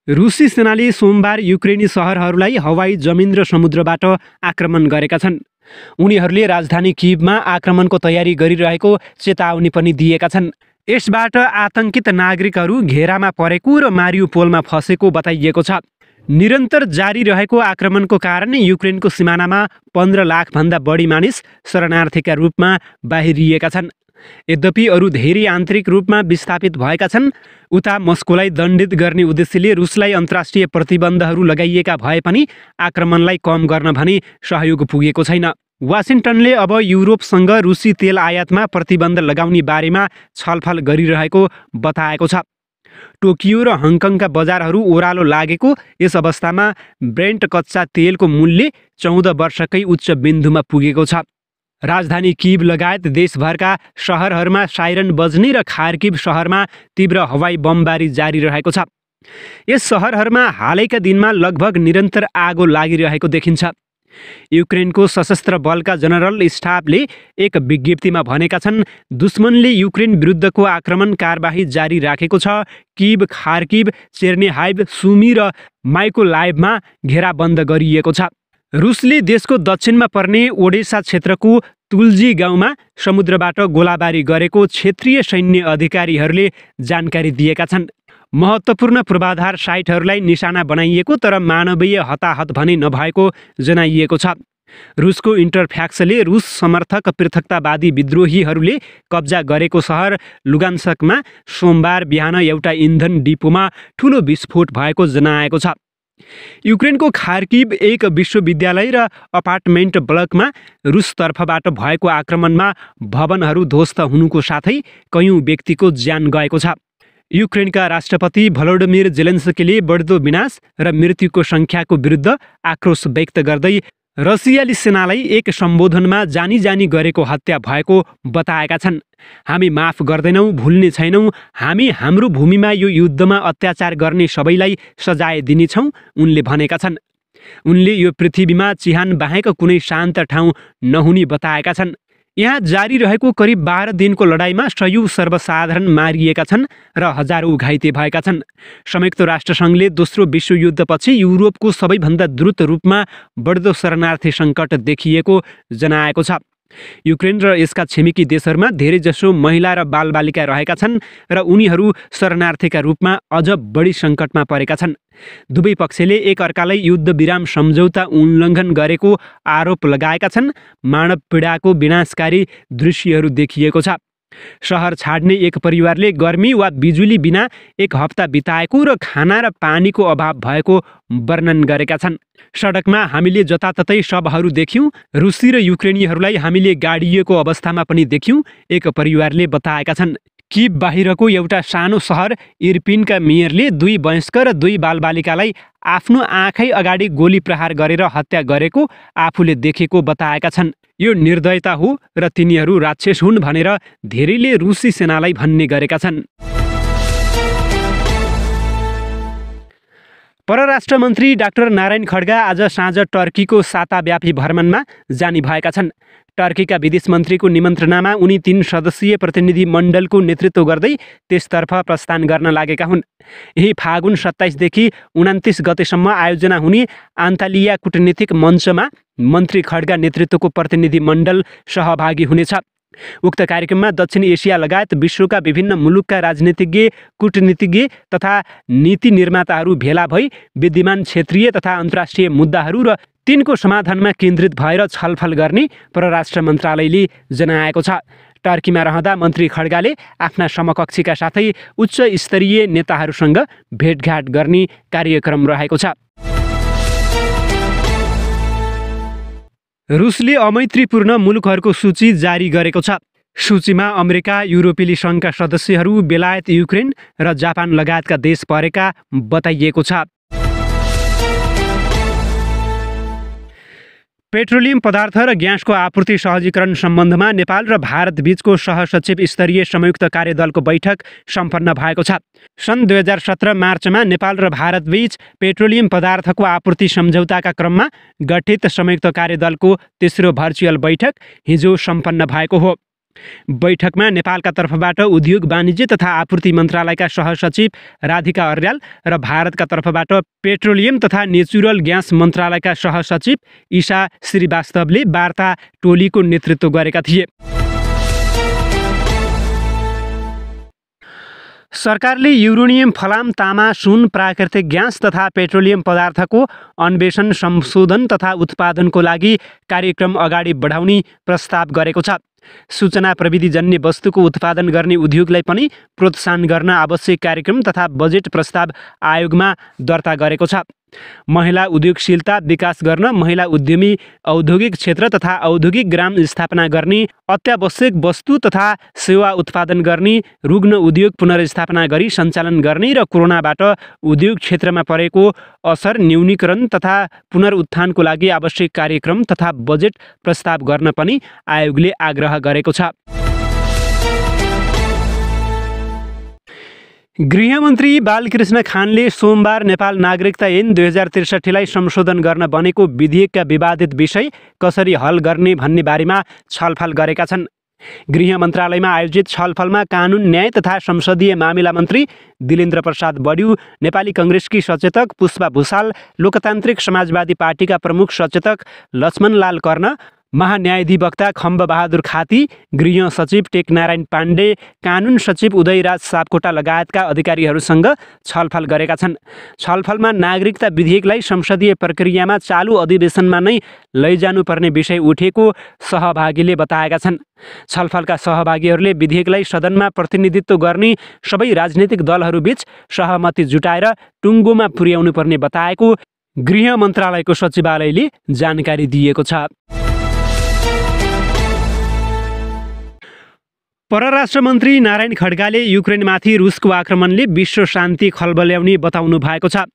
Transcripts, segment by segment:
रुसी सेनाले सोमबार युक्रेनी सहरहरूलाई हवाई, जमिन र समुद्रबाट आक्रमण गरेका छन्। उनीहरूले राजधानी किभमा आक्रमणको तयारी गरिरहेको चेतावनी पनि दिएका छन्। यसबाट आतंकित नागरिकहरू घेरामा परेको र मारिउपोलमा फसेको बताइएको छ। निरन्तर जारी रहेको आक्रमणको कारण युक्रेनको सिमानामा 15 लाखभन्दा बढी मानिस शरणार्थीका रूपमा बाहिरिएका छन्। यद्यपि अरू धेरै आन्तरिक रूपमा विस्थापित भएका छन्। उता मस्कोलाई दण्डित गर्ने उद्देश्यले रुसलाई अन्तर्राष्ट्रिय प्रतिबन्धहरू लगाइएका भए पनि आक्रमणलाई कम गर्न भने सहयोग पुगेको छैन। वासिङ्टनले अब युरोपसँग रुसी तेल आयातमा प्रतिबन्ध लगाउने बारेमा छलफल गरिरहेको बताएको छ। टोकियो र हङकङका बजारहरू ओह्रालो लागेको यस अवस्थामा ब्रेन्ट कच्चा तेलको मूल्य 14 वर्षकै उच्च बिन्दुमा पुगेको छ। राजधानी किभ लगायत देशभरका सहरहरूमा साइरन बज्ने र खार्किभ सहरमा तीव्र हवाई बमबारी जारी रहेको छ। यस सहरहरूमा हालैका दिनमा लगभग निरन्तर आगो लागिरहेको देखिन्छ। युक्रेनको सशस्त्र बलका जनरल स्टाफले एक विज्ञप्तिमा भनेका छन्, दुश्मनले युक्रेन विरुद्धको आक्रमण कारबाही जारी राखेको छ। किभ, खार्किभ, चेर्निहाइभ, सुमी र माइकोलाइभमा घेराबन्द गरिएको छ। रुसले देशको दक्षिणमा पर्ने ओडेसा क्षेत्रको तुल्जी गाउँमा समुद्रबाट गोलाबारी गरेको क्षेत्रीय सैन्य अधिकारीहरूले जानकारी दिएका छन्। महत्त्वपूर्ण पूर्वाधार साइटहरूलाई निशाना बनाइएको तर मानवीय हताहत भने नभएको जनाइएको छ। रुसको इन्टरफ्याक्सले रुस समर्थक पृथकतावादी विद्रोहीहरूले कब्जा गरेको सहर लुगान्स्कमा सोमबार बिहान एउटा इन्धन डिपोमा ठूलो विस्फोट भएको जनाएको छ। युक्रेनको खार्किभ एक विश्वविद्यालय र अपार्टमेन्ट ब्लकमा रुसतर्फबाट भएको आक्रमणमा भवनहरू ध्वस्त हुनुको साथै कयौं व्यक्तिको ज्यान गएको छ। युक्रेनका राष्ट्रपति भलोडिमिर जेलेन्स्कीले बढ्दो विनाश र मृत्युको सङ्ख्याको विरुद्ध आक्रोश व्यक्त गर्दै रसियाली सेनालाई एक सम्बोधनमा जानी जानी गरेको हत्या भएको बताएका छन्। हामी माफ गर्दैनौँ, भुल्ने छैनौँ। हामी हाम्रो भूमिमा यो युद्धमा अत्याचार गर्ने सबैलाई सजाय दिनेछौँ, उनले भनेका छन्। उनले यो पृथ्वीमा चिहान बाहेक कुनै शान्त ठाउँ नहुने बताएका छन्। यहाँ जारी रहेको करिब 12 दिनको लडाईँमा सयौं सर्वसाधारण मारिएका छन् र हजारौं घाइते भएका छन्। संयुक्त राष्ट्रसङ्घले दोस्रो विश्वयुद्धपछि युरोपको सबैभन्दा द्रुत रूपमा बढ्दो शरणार्थी सङ्कट देखिएको जनाएको छ। युक्रेन र यसका छिमेकी देशहरूमा धेरैजसो महिला र बालबालिका रहेका छन् र उनीहरू शरणार्थीका रूपमा अझ बढी सङ्कटमा परेका छन्। दुवै पक्षले एकअर्कालाई युद्धविराम सम्झौता उल्लङ्घन गरेको आरोप लगाएका छन्। मानव पीडाको विनाशकारी दृश्यहरू देखिएको छ। सहर छाड्ने एक परिवारले गर्मी वा बिजुली बिना एक हप्ता बिताएको र खाना र पानीको अभाव भएको वर्णन गरेका छन्। सडकमा हामीले जताततै शवहरू देख्यौँ। रुसी र युक्रेनीहरूलाई हामीले गाडिएको अवस्थामा पनि देख्यौँ, एक परिवारले बताएका छन्। किभ बाहिरको एउटा सानो सहर इर्पिनका मेयरले 2 वयस्क र 2 बालबालिकालाई आफ्नो आँखै अगाडि गोली प्रहार गरेर हत्या गरेको आफूले देखेको बताएका छन्। यो निर्दयता हो र तिनीहरू राक्षस हुन् भनेर धेरैले रुसी सेनालाई भन्ने गरेका छन्। परराष्ट्र मन्त्री डाक्टर नारायण खड्गा आज साँझ टर्कीको साताव्यापी भ्रमणमा जाने भएका छन्। टर्कीका विदेश मन्त्रीको निमन्त्रणामा उनी 3 सदस्यीय प्रतिनिधि मण्डलको नेतृत्व गर्दै त्यसतर्फ प्रस्थान गर्न लागेका हुन्। यही फागुन 27 देखि 29 गतेसम्म आयोजना हुने आन्तालिया कूटनीतिक मञ्चमा मन्त्री खड्गा नेतृत्वको प्रतिनिधि मण्डल सहभागी हुनेछ। उक्त कार्यक्रममा दक्षिण एसिया लगायत विश्वका विभिन्न मुलुकका राजनीतिज्ञ, कूटनीतिज्ञ तथा नीति निर्माताहरू भेला भई विद्यमान क्षेत्रीय तथा अन्तर्राष्ट्रिय मुद्दाहरू र तिनको समाधानमा केन्द्रित भएर छलफल गर्ने परराष्ट्र मन्त्रालयले जनाएको छ। टर्कीमा रहँदा मन्त्री खड्गाले आफ्ना समकक्षीका साथै उच्च स्तरीय नेताहरूसँग भेटघाट गर्ने कार्यक्रम रहेको छ। रुसले अमैत्रीपूर्ण मुलुकहरूको सूची जारी गरेको छ। सूचीमा अमेरिका, युरोपेली सङ्घका सदस्यहरू, बेलायत, युक्रेन र जापान लगायतका देश परेका बताइएको छ। पेट्रोलियम पदार्थ र ग्यासको आपूर्ति सहजीकरण सम्बन्धमा नेपाल र भारत बीचको सहसचिव स्तरीय संयुक्त कार्यदलको बैठक सम्पन्न भएको छ। सन् 2017 मार्चमा नेपाल र भारत बीच पेट्रोलियम पदार्थको आपूर्ति सम्झौताका क्रममा गठित संयुक्त कार्यदलको तेस्रो भर्चुअल बैठक हिजो सम्पन्न भएको हो। बैठकमा नेपालका तर्फबाट उद्योग वाणिज्य तथा आपूर्ति मन्त्रालयका सहसचिव राधिका अर्याल र भारतका तर्फबाट पेट्रोलियम तथा नेचुरल ग्यास मन्त्रालयका सहसचिव ईशा श्रीवास्तवले वार्ता टोलीको नेतृत्व गरेका थिए। सरकारले युरेनियम, फलाम, तामा, सुन, प्राकृतिक ग्यास तथा पेट्रोलियम पदार्थको अन्वेषण, संशोधन तथा उत्पादनको लागि कार्यक्रम अगाडि बढाउने प्रस्ताव गरेको छ। सूचना प्रविधिजन्य वस्तुको उत्पादन गर्ने उद्योगलाई पनि प्रोत्साहन गर्न आवश्यक कार्यक्रम तथा बजेट प्रस्ताव आयोगमा दर्ता गरेको छ। महिला उद्योगशीलता विकास गर्न, महिला उद्यमी औद्योगिक क्षेत्र तथा औद्योगिक ग्राम स्थापना गर्ने, अत्यावश्यक वस्तु तथा सेवा उत्पादन गर्ने, रुग्ण उद्योग पुनर्स्थापना गरी सञ्चालन गर्ने र कोरोनाबाट उद्योग क्षेत्रमा परेको असर न्यूनीकरण तथा पुनरुत्थानको लागि आवश्यक कार्यक्रम तथा बजेट प्रस्ताव गर्न पनि आयोगले आग्रह गरेको छ। गृहमन्त्री बालकृष्ण खानले सोमबार नेपाल नागरिकता ऐन 2063लाई संशोधन गर्न बनेको विधेयकका विवादित विषय कसरी हल गर्ने भन्ने बारेमा छलफल गरेका छन्। गृह मन्त्रालयमा आयोजित छलफलमा कानुन, न्याय तथा संसदीय मामिला मन्त्री दिलेन्द्र प्रसाद बड्यु, नेपाली कङ्ग्रेसकी सचेतक पुष्पा भुसाल, लोकतान्त्रिक समाजवादी पार्टीका प्रमुख सचेतक लक्ष्मणलाल कर्ण, महान्यायाधिवक्ता खम्बबहादुर खाती, गृह सचिव टेकनारायण पाण्डे, कानुन सचिव उदयराज सापकोटा लगायतका अधिकारीहरूसँग छलफल गरेका छन्। छलफलमा नागरिकता विधेयकलाई संसदीय प्रक्रियामा चालु अधिवेशनमा नै लैजानुपर्ने विषय उठेको सहभागीले बताएका छन्। छलफलका सहभागीहरूले विधेयकलाई सदनमा प्रतिनिधित्व गर्ने सबै राजनीतिक दलहरूबीच सहमति जुटाएर टुङ्गोमा पुर्याउनुपर्ने बताएको गृह मन्त्रालयको सचिवालयले जानकारी दिएको छ। परराष्ट्र मन्त्री नारायण खड्गाले युक्रेनमाथि रुसको आक्रमणले विश्व शान्ति खलबल्याउने बताउनु भएको छ।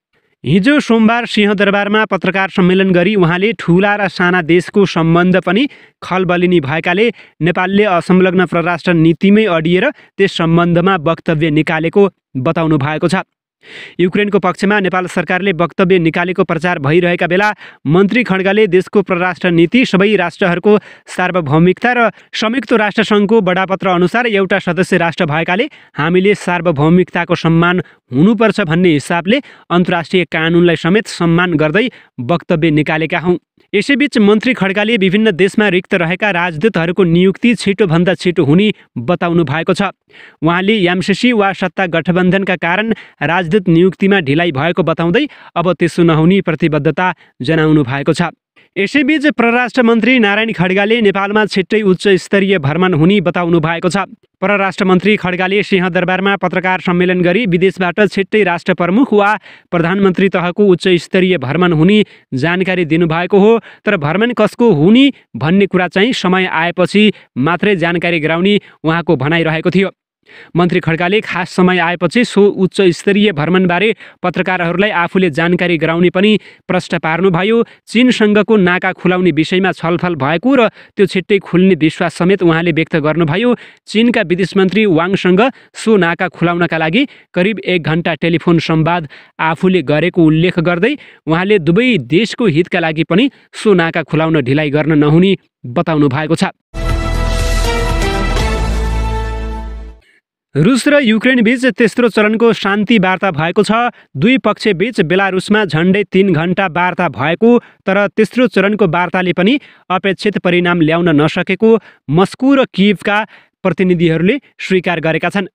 हिजो सोमबार सिंहदरबारमा पत्रकार सम्मेलन गरी उहाँले ठूला र साना देशको सम्बन्ध पनि खलबलिनी भएकाले नेपालले असंलग्न परराष्ट्र नीतिमै अडिएर त्यस सम्बन्धमा वक्तव्य निकालेको बताउनु भएको छ। युक्रेनको पक्षमा नेपाल सरकारले वक्तव्य निकालेको प्रचार भइरहेका बेला मन्त्री खड्गाले देशको परराष्ट्र नीति सबै राष्ट्रहरूको सार्वभौमिकता र संयुक्त राष्ट्रसङ्घको बडापत्र अनुसार एउटा सदस्य राष्ट्र भएकाले हामीले सार्वभौमिकताको सम्मान हुनुपर्छ भन्ने हिसाबले अन्तर्राष्ट्रिय कानुनलाई समेत सम्मान गर्दै वक्तव्य निकालेका हौँ। यसैबीच मन्त्री खड्गाले विभिन्न देशमा रिक्त रहेका राजदूतहरूको नियुक्ति छिटोभन्दा छिटो हुने बताउनु भएको छ। उहाँले एमसिसी वा सत्ता गठबन्धनका कारण राजदूत नियुक्तिमा ढिलाइ भएको बताउँदै अब त्यसो नहुने प्रतिबद्धता जनाउनु भएको छ। यसैबीच परराष्ट्र मन्त्री नारायण खड्गाले नेपालमा छिट्टै उच्च स्तरीय भ्रमण हुने बताउनु भएको छ। परराष्ट्र मन्त्री खड्गाले सिंहदरबारमा पत्रकार सम्मेलन गरी विदेशबाट छिट्टै राष्ट्र प्रमुख वा प्रधानमन्त्री तहको उच्च स्तरीय भ्रमण हुने जानकारी दिनुभएको हो। तर भ्रमण कसको हुने भन्ने कुरा चाहिँ समय आएपछि मात्रै जानकारी गराउने उहाँको भनाइरहेको थियो। मन्त्री खड्गाले खास समय आएपछि सो उच्च स्तरीय भ्रमणबारे पत्रकारहरूलाई आफूले जानकारी गराउने पनि प्रश्न पार्नुभयो। चीनसँगको नाका खुलाउने विषयमा छलफल भएको र त्यो छिट्टै खुल्ने विश्वास समेत उहाँले व्यक्त गर्नुभयो। चीनका विदेश मन्त्री वाङसँग सो नाका खुलाउनका लागि करिब 1 घण्टा टेलिफोन संवाद आफूले गरेको उल्लेख गर्दै उहाँले दुवै देशको हितका लागि पनि सो नाका खुलाउन ढिलाइ गर्न नहुने बताउनु भएको छ। रुस र युक्रेन बीच तेस्रो चरणको शान्ति वार्ता भएको छ। दुई पक्षबीच बेलारुसमा झन्डै 3 घण्टा वार्ता भएको, तर तेस्रो चरणको वार्ताले पनि अपेक्षित परिणाम ल्याउन नसकेको मस्को र कियभका प्रतिनिधिहरूले स्वीकार गरेका छन्।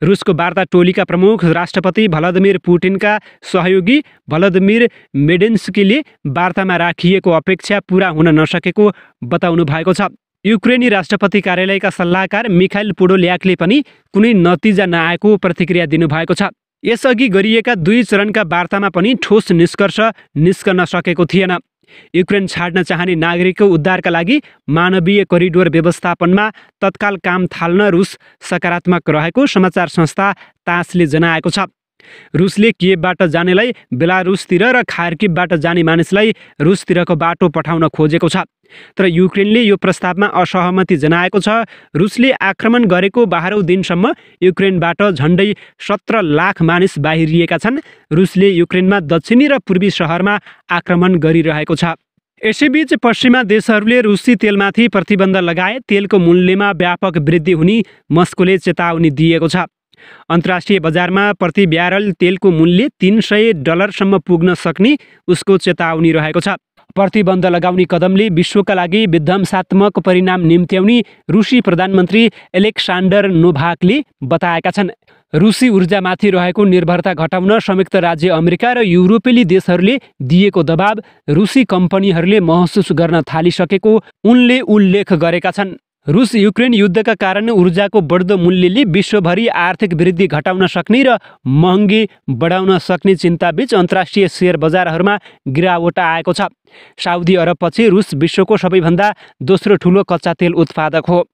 रुसको वार्ता टोलीका प्रमुख राष्ट्रपति भ्लादिमिर पुटिनका सहयोगी भ्लादिमिर मेडेन्स्कीले वार्तामा राखिएको अपेक्षा पूरा हुन नसकेको बताउनु भएको छ। युक्रेनी राष्ट्रपति कार्यालयका सल्लाहकार मिखाइल पोडोल्याकले पनि कुनै नतिजा नआएको प्रतिक्रिया दिनुभएको छ। यसअघि गरिएका 2 चरणका वार्तामा पनि ठोस निष्कर्ष निस्कन सकेको थिएन। युक्रेन छाड्न चाहने नागरिकको उद्धारका लागि मानवीय करिडोर व्यवस्थापनमा तत्काल काम थाल्न रुस सकारात्मक रहेको समाचार संस्था तासले जनाएको छ। रुसले कियभबाट जानेलाई बेलारुसतिर र खार्किभबाट जाने मानिसलाई रुसतिरको बाटो पठाउन खोजेको छ। तर युक्रेनले यो प्रस्तावमा असहमति जनाएको छ। रुसले आक्रमण गरेको 12औं दिनसम्म युक्रेनबाट झन्डै 17 लाख मानिस बाहिरिएका छन्। रुसले युक्रेनमा दक्षिणी र पूर्वी सहरमा आक्रमण गरिरहेको छ। यसैबीच पश्चिमा देशहरूले रुसी तेलमाथि प्रतिबन्ध लगाए तेलको मूल्यमा व्यापक वृद्धि हुने मस्कोले चेतावनी दिएको छ। अन्तर्राष्ट्रिय बजारमा प्रति ब्यारल तेलको मूल्य $300 पुग्न सक्ने उसको चेतावनी रहेको छ। प्रतिबन्ध लगाउने कदमले विश्वका लागि विध्वंसात्मक परिणाम निम्त्याउने रुसी प्रधानमन्त्री एलेक्सान्डर नोभाकले बताएका छन्। रुसी ऊर्जामाथि रहेको निर्भरता घटाउन संयुक्त राज्य अमेरिका र युरोपेली देशहरूले दिएको दबाव रुसी कम्पनीहरूले महसुस गर्न थालिसकेको उनले उल्लेख गरेका छन्। रुस युक्रेन युद्धका कारण ऊर्जाको बढ्दो मूल्यले विश्वभरि आर्थिक वृद्धि घटाउन सक्ने र महँगी बढाउन सक्ने चिन्ताबीच अन्तर्राष्ट्रिय शेयर बजारहरूमा गिरावट आएको छ। साउदी अरबपछि रुस विश्वको सबैभन्दा दोस्रो ठुलो कच्चा तेल उत्पादक हो।